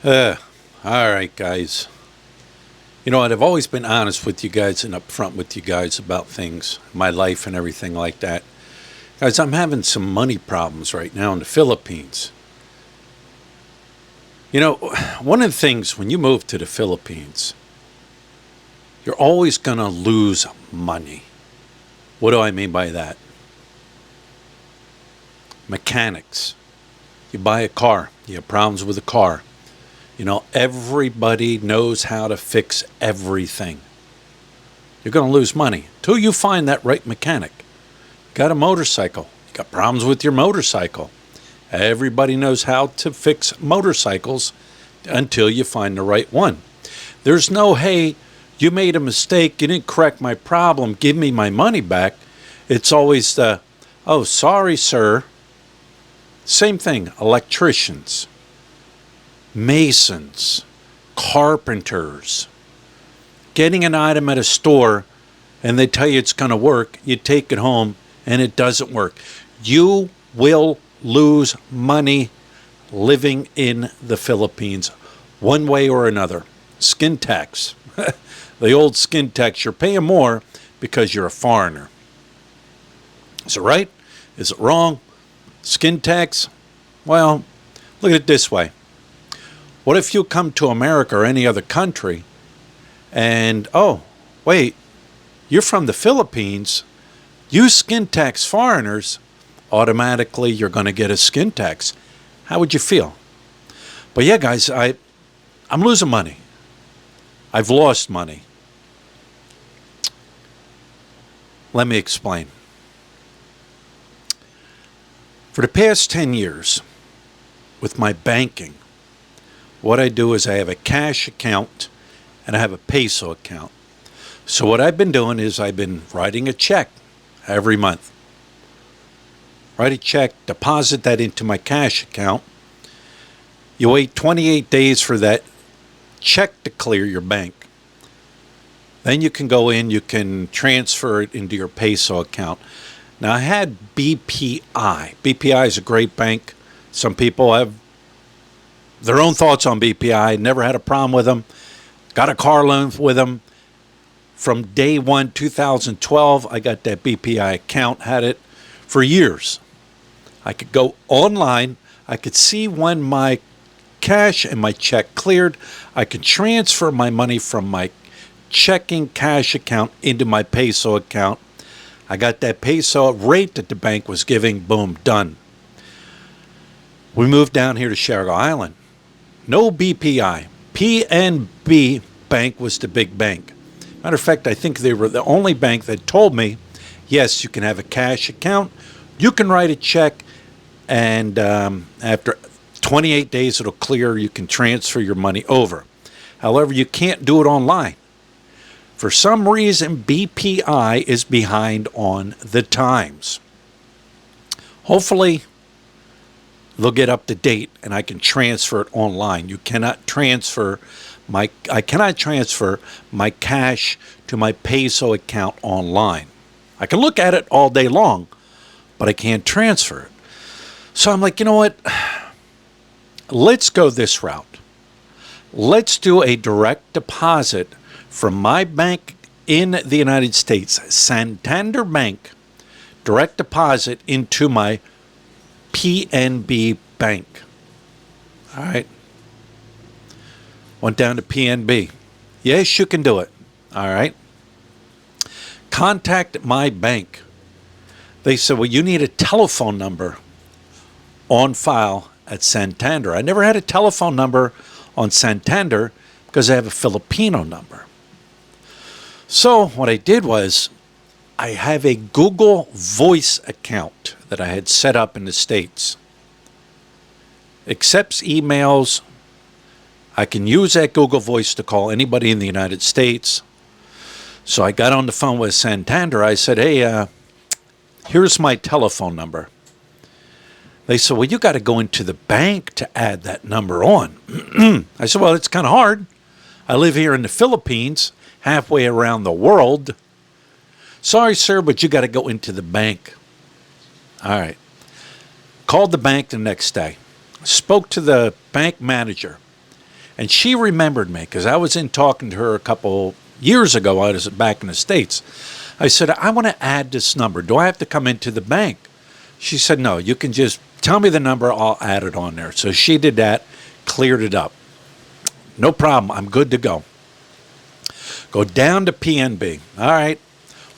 Uh, all right, guys. You know what? I've always been honest with you guys and upfront with you guys about things, my life and everything like that. Guys, I'm having some money problems right now in the Philippines. You know, one of the things when you move to the Philippines, you're always going to lose money. What do I mean by that? Mechanics. You buy a car, you have problems with the car. You know, everybody knows how to fix everything. You're going to lose money until you find that right mechanic. Got a motorcycle, you got problems with your motorcycle. Everybody knows how to fix motorcycles until you find the right one. There's no, hey, you made a mistake, you didn't correct my problem, give me my money back. It's always the, oh, sorry, sir. Same thing, electricians, masons, carpenters. Getting an item at a store and they tell you it's going to work, you take it home and it doesn't work. You will lose money living in the Philippines one way or another. Skin tax. The old skin tax. You're paying more because you're a foreigner. Is it right? Is it wrong? Skin tax? Well, look at it this way. What if you come to America or any other country and, oh, wait, you're from the Philippines, you skin tax foreigners, automatically you're going to get a skin tax. How would you feel? But yeah, guys, I'm losing money. I've lost money. Let me explain. For the past 10 years, with my banking, what I do is I have a cash account and I have a peso account. So what I've been doing is I've been writing a check every month. Write a check, deposit that into my cash account. You wait 28 days for that check to clear your bank. Then you can go in, you can transfer it into your peso account. Now I had BPI. BPI is a great bank. Some people have their own thoughts on BPI. Never had a problem with them. Got a car loan with them. From day one, 2012, I got that BPI account, had it for years. I could go online. I could see when my cash and my check cleared. I could transfer my money from my checking cash account into my peso account. I got that peso rate that the bank was giving. Boom, done. We moved down here to Sherrill Island. No BPI. PNB Bank was the big bank. Matter of fact, I think they were the only bank that told me, yes, you can have a cash account, you can write a check, and after 28 days it'll clear, you can transfer your money over. However, you can't do it online. For some reason, BPI is behind on the times. Hopefully, they'll get up to date and I can transfer it online. You cannot transfer I cannot transfer my cash to my peso account online. I can look at it all day long, but I can't transfer it. So I'm like, you know what? Let's go this route. Let's do a direct deposit from my bank in the United States, Santander Bank, direct deposit into my PNB Bank. All right. Went down to PNB. Yes, you can do it. All right. Contact my bank. They said, well, you need a telephone number on file at Santander. I never had a telephone number on Santander because I have a Filipino number. So what I did was I have a Google Voice account that I had set up in the States. Accepts emails. I can use that Google Voice to call anybody in the United States. So I got on the phone with Santander. I said, hey, here's my telephone number. They said, well, you got to go into the bank to add that number on. I said, well, it's kind of hard. I live here in the Philippines, halfway around the world. Sorry, sir, but you got to go into the bank. All right. Called the bank the next day. Spoke to the bank manager. And she remembered me because I was in talking to her a couple years ago. I was back in the States. I said, I want to add this number. Do I have to come into the bank? She said, no, you can just tell me the number. I'll add it on there. So she did that, cleared it up. No problem. I'm good to go. Go down to PNB. All right.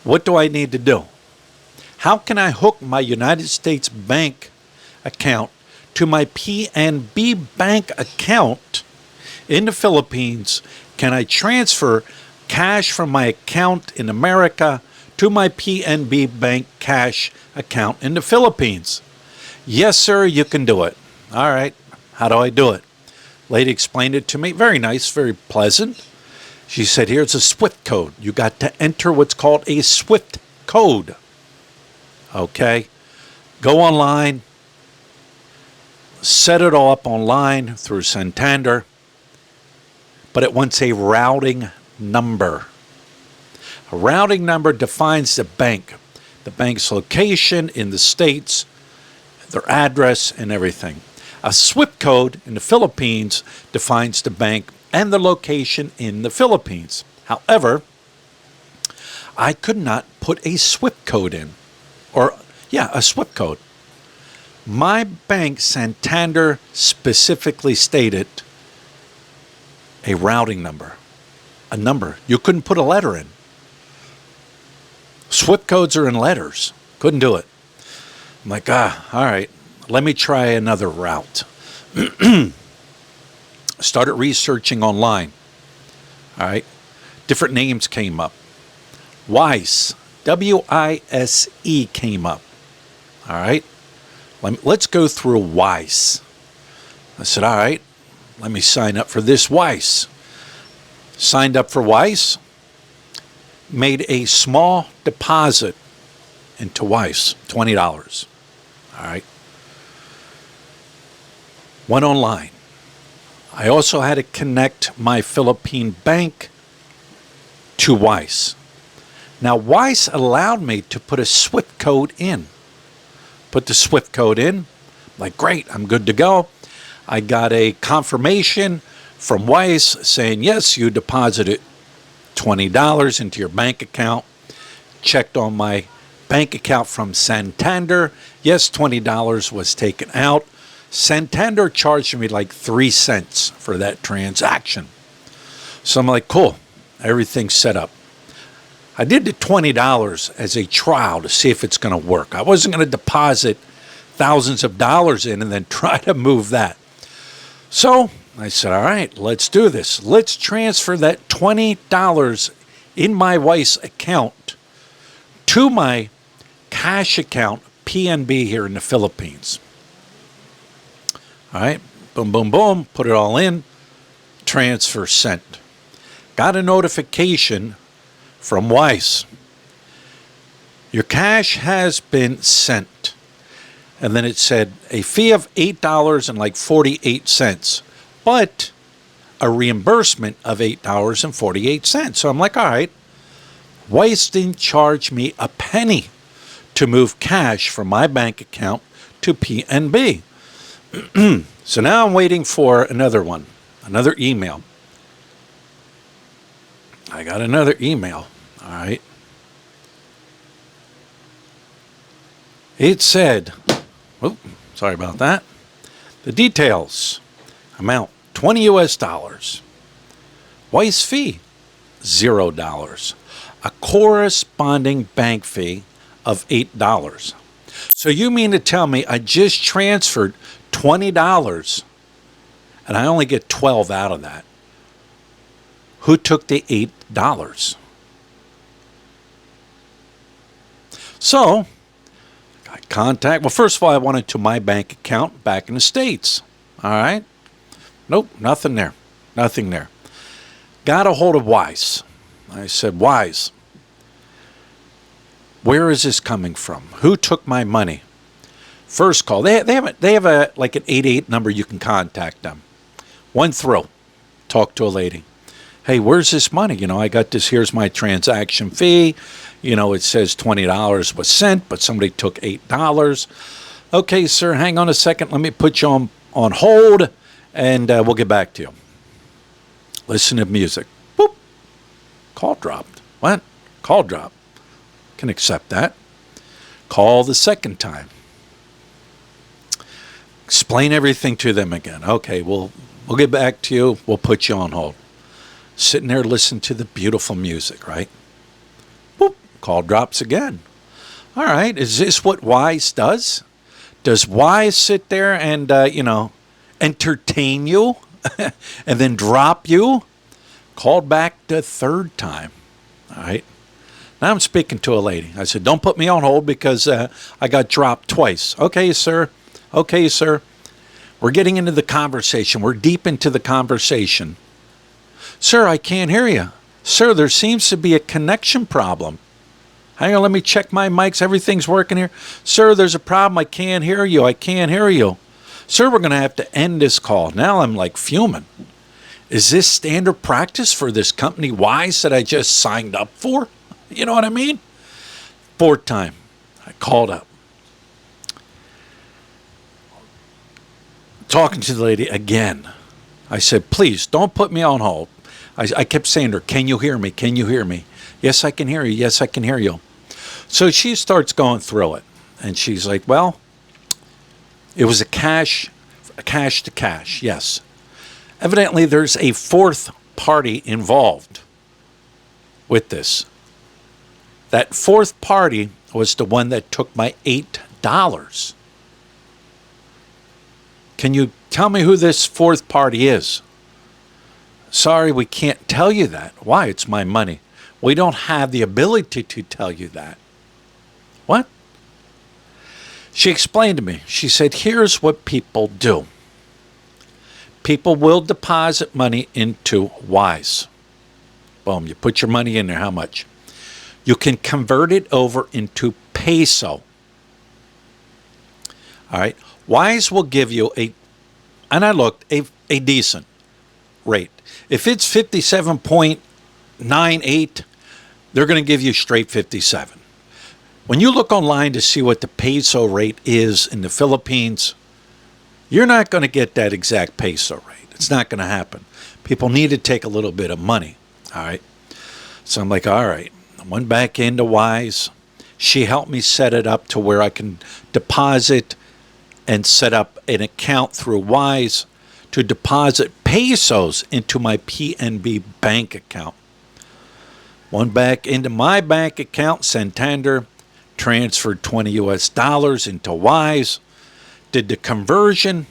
What do I need to do? How can I hook my United States bank account to my PNB bank account in the Philippines? Can I transfer cash from my account in America to my PNB bank cash account in the Philippines? Yes, sir, you can do it. All right. How do I do it? Lady explained it to me. Very nice, very pleasant. She said, here's a SWIFT code. You got to enter what's called a SWIFT code. Okay. Go online. Set it all up online through Santander. But it wants a routing number. A routing number defines the bank's location in the States, their address, and everything. A SWIFT code in the Philippines defines the bank and the location in the Philippines. However, I could not put a SWIFT code in. A SWIFT code. My bank, Santander, specifically stated a routing number. A number. You couldn't put a letter in. SWIFT codes are in letters. Couldn't do it. I'm like, all right. Let me try another route. Started researching online. All right. Different names came up. Weiss. W-I-S-E came up. All right. Let's go through Weiss. I said, all right. Let me sign up for this Weiss. Signed up for Weiss. Made a small deposit into Weiss. $20. All right. Went online. I also had to connect my Philippine bank to Weiss. Now, Weiss allowed me to put a SWIFT code in. Put the SWIFT code in. Like, great, I'm good to go. I got a confirmation from Weiss saying, yes, you deposited $20 into your bank account. Checked on my bank account from Santander. Yes, $20 was taken out. Santander charged me like 3 cents for that transaction. So I'm like, cool, everything's set up. I did the $20 as a trial to see if it's going to work. I wasn't going to deposit thousands of dollars in and then try to move that. So I said, all right, let's do this. Let's transfer that $20 in my Weiss account to my cash account, PNB, here in the Philippines. All right, boom, boom, boom, put it all in, transfer sent. Got a notification from Weiss. Your cash has been sent. And then it said a fee of $8.48, but a reimbursement of $8.48. So I'm like, all right, Weiss didn't charge me a penny to move cash from my bank account to PNB. So now I'm waiting for another one, another email. I got another email. All right. It said, oh, sorry about that. The details, amount $20 US. Weiss fee, $0. A corresponding bank fee of $8. So you mean to tell me I just transferred $20 and I only get 12 out of that? Who took the $8? So I contact, well, first of all, I went into my bank account back in the States. All right. Nope, nothing there. Nothing there. Got a hold of Weiss. I said, Weiss, where is this coming from? Who took my money? First call. They have a like an 88 number you can contact them. Went through. Talked to a lady. Hey, where's this money? You know, I got this. Here's my transaction fee. You know, it says $20 was sent, but somebody took $8. Okay, sir, hang on a second. Let me put you on hold, and we'll get back to you. Listen to music. Boop. Call dropped. What? Call dropped. Can accept that. Call the second time. Explain everything to them again. Okay, we'll get back to you. We'll put you on hold. Sitting there listening to the beautiful music, right? Boop. Call drops again. All right, is this what Weiss does? Does Weiss sit there and, entertain you and then drop you? Called back the third time. All right. Now I'm speaking to a lady. I said, don't put me on hold because I got dropped twice. Okay, sir. Okay, sir. We're getting into the conversation. We're deep into the conversation. Sir, I can't hear you. Sir, there seems to be a connection problem. Hang on, let me check my mics. Everything's working here. Sir, there's a problem. I can't hear you. I can't hear you. Sir, we're going to have to end this call. Now I'm like fuming. Is this standard practice for this company Weiss that I just signed up for? You know what I mean? Fourth time, I called up. Talking to the lady again. I said, please, don't put me on hold. I kept saying to her, can you hear me? Can you hear me? Yes, I can hear you. Yes, I can hear you. So she starts going through it. And she's like, well, it was a cash to cash, yes. Evidently, there's a fourth party involved with this. That fourth party was the one that took my $8. Can you tell me who this fourth party is? Sorry, we can't tell you that. Why? It's my money. We don't have the ability to tell you that. What? She explained to me. She said, here's what people do. People will deposit money into Weiss. Boom, you put your money in there. How much? You can convert it over into peso. All right. Weiss will give you and I looked, a decent rate. If it's 57.98, they're going to give you straight 57. When you look online to see what the peso rate is in the Philippines, you're not going to get that exact peso rate. It's not going to happen. People need to take a little bit of money. All right. So I'm like, all right. I went back into Weiss. She helped me set it up to where I can deposit and set up an account through Weiss to deposit pesos into my PNB bank account. Went back into my bank account, Santander, transferred $20 into Weiss, did the conversion,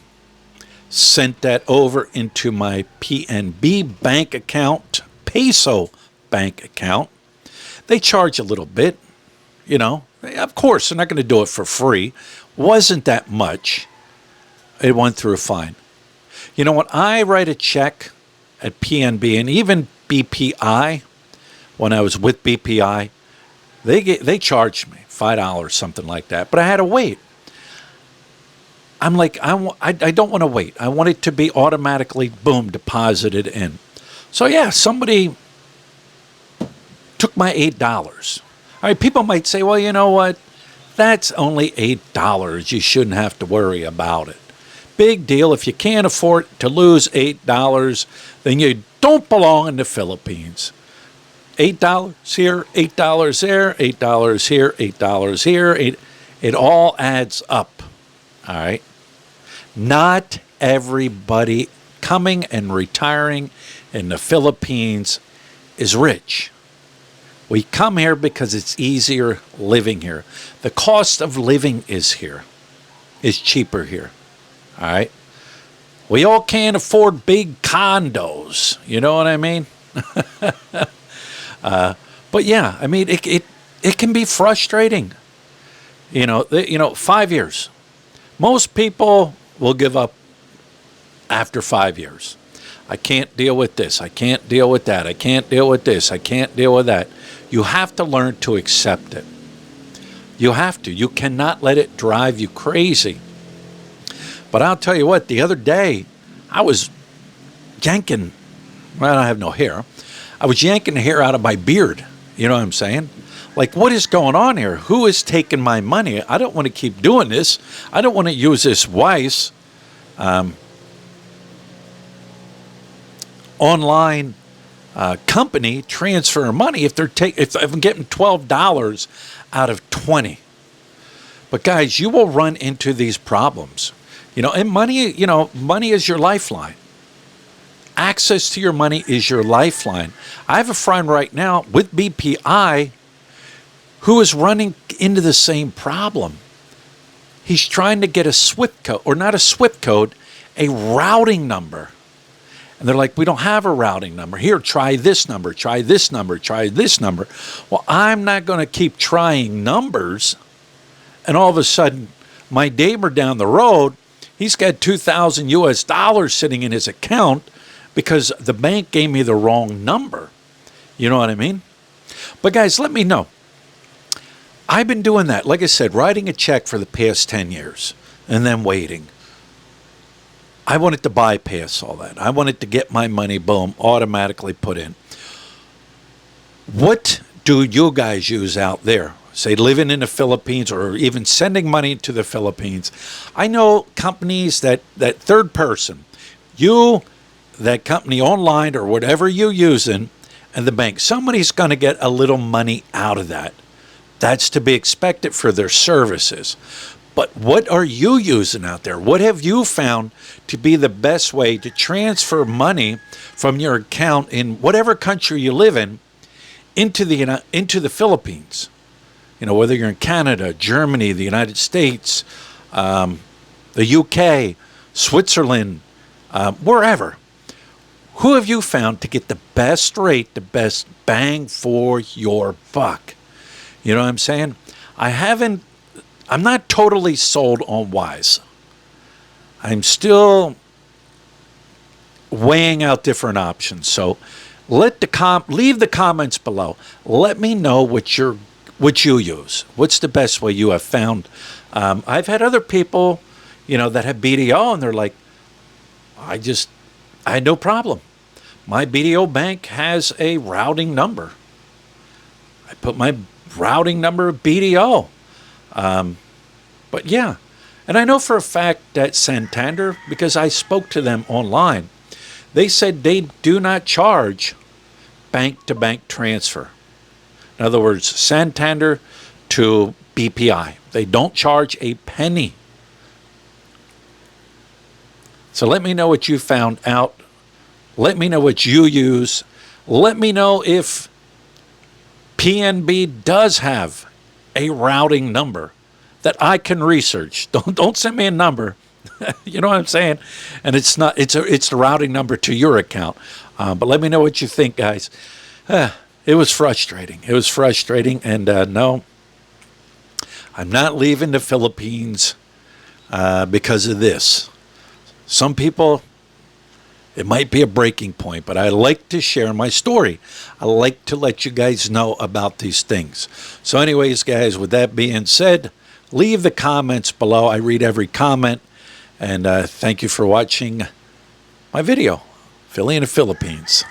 sent that over into my PNB bank account, peso bank account. They charge a little bit, Of course, they're not going to do it for free. Wasn't that much. It went through fine. You know, when I write a check at PNB and even BPI, when I was with BPI, they charged me $5, something like that. But I had to wait. I'm like, I don't want to wait. I want it to be automatically, boom, deposited in. So, yeah, somebody took my $8. All right, people might say, well, you know what? That's only $8. You shouldn't have to worry about it. Big deal. If you can't afford to lose $8, then you don't belong in the Philippines. $8 here, $8 there, $8 here, $8 here. It all adds up. All right. Not everybody coming and retiring in the Philippines is rich. We come here because it's easier living here. The cost of living is cheaper here. All right. We all can't afford big condos. You know what I mean? But yeah, I mean, it can be frustrating. 5 years. Most people will give up after 5 years. I can't deal with this. I can't deal with that. I can't deal with this. I can't deal with that. You have to learn to accept it. You have to. You cannot let it drive you crazy. But I'll tell you what, the other day, I was yanking, well, I have no hair. I was yanking the hair out of my beard. You know what I'm saying? Like, what is going on here? Who is taking my money? I don't want to keep doing this. I don't want to use this Weiss online company transfer money if if I'm getting $12 out of 20. But guys, you will run into these problems. And money is your lifeline. Access to your money is your lifeline. I have a friend right now with BPI who is running into the same problem. He's trying to get a SWIFT code, or not a SWIFT code, a routing number. And they're like, we don't have a routing number. Here, try this number, try this number, try this number. Well, I'm not going to keep trying numbers. And all of a sudden, my neighbor down the road, he's got $2,000 sitting in his account because the bank gave me the wrong number. You know what I mean? But guys, let me know. I've been doing that, like I said, writing a check for the past 10 years and then waiting. I wanted to bypass all that. I wanted to get my money, boom, automatically put in. What do you guys use out there? Say living in the Philippines or even sending money to the Philippines. I know companies that third person, that company online or whatever you're using, and the bank, somebody's going to get a little money out of that. That's to be expected for their services. But what are you using out there? What have you found to be the best way to transfer money from your account in whatever country you live in into the Philippines? Whether you're in Canada, Germany, the United States, the UK, Switzerland, wherever. Who have you found to get the best rate, the best bang for your buck? You know what I'm saying? I'm not totally sold on Weiss. I'm still weighing out different options. So leave the comments below. Let me know what you use. What's the best way you have found? I've had other people, that have BDO, and they're like, I had no problem. My BDO bank has a routing number. I put my routing number of BDO. But yeah, and I know for a fact that Santander, because I spoke to them online, they said they do not charge bank-to-bank transfer. In other words, Santander to BPI. They don't charge a penny. So let me know what you found out. Let me know what you use. Let me know if PNB does have a routing number that I can research. Don't send me a number. You know what I'm saying? And it's the routing number to your account. But let me know what you think, guys. It was frustrating. And no, I'm not leaving the Philippines because of this. Some people, it might be a breaking point, but I like to share my story. I like to let you guys know about these things. So anyways, guys, with that being said, leave the comments below. I read every comment. And thank you for watching my video, Philly in the Philippines.